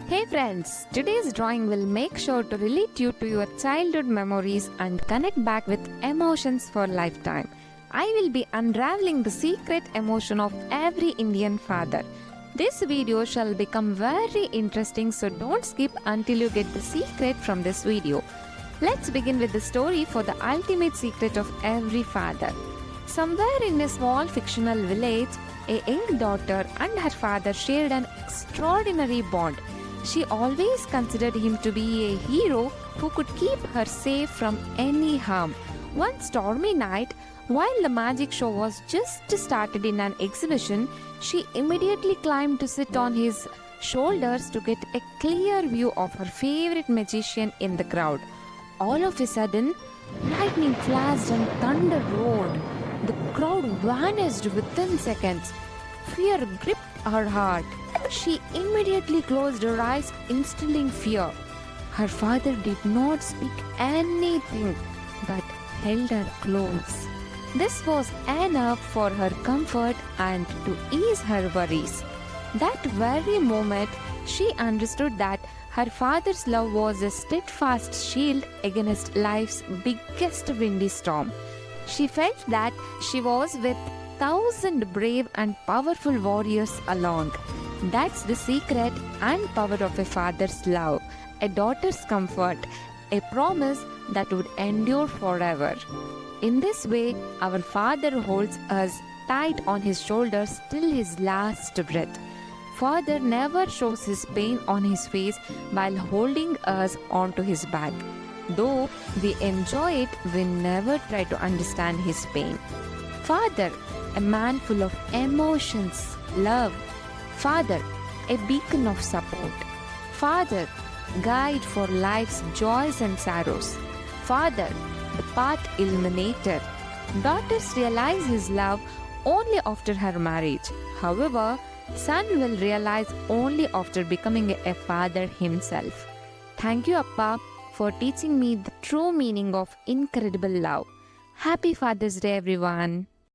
Hey friends, today's drawing will make sure to relate you to your childhood memories and connect back with emotions for lifetime. I will be unraveling the secret emotion of every Indian father. This video shall become very interesting, so don't skip until you get the secret from this video. Let's begin with the story for the ultimate secret of every father. Somewhere in a small fictional village, a young daughter and her father shared an extraordinary bond. She always considered him to be a hero who could keep her safe from any harm. One stormy night, while the magic show was just started in an exhibition, she immediately climbed to sit on his shoulders to get a clear view of her favorite magician in the crowd. All of a sudden, lightning flashed and thunder roared. The crowd vanished within seconds. Fear gripped her heart. She immediately closed her eyes, instilling fear. Her father did not speak anything, but held her close. This was enough for her comfort and to ease her worries. That very moment, she understood that her father's love was a steadfast shield against life's biggest windy storm. She felt that she was with 1,000 brave and powerful warriors along. That's the secret and power of a father's love, a daughter's comfort, a promise that would endure forever. In this way, our Father holds us tight on His shoulders till His last breath. Father never shows His pain on His face while holding us onto His back. Though we enjoy it, we never try to understand His pain. Father, a man full of emotions, love. Father, a beacon of support. Father, guide for life's joys and sorrows. Father, the path illuminator. Daughters realize his love only after her marriage. However, son will realize only after becoming a father himself. Thank you, Appa, for teaching me the true meaning of incredible love. Happy Father's Day, everyone.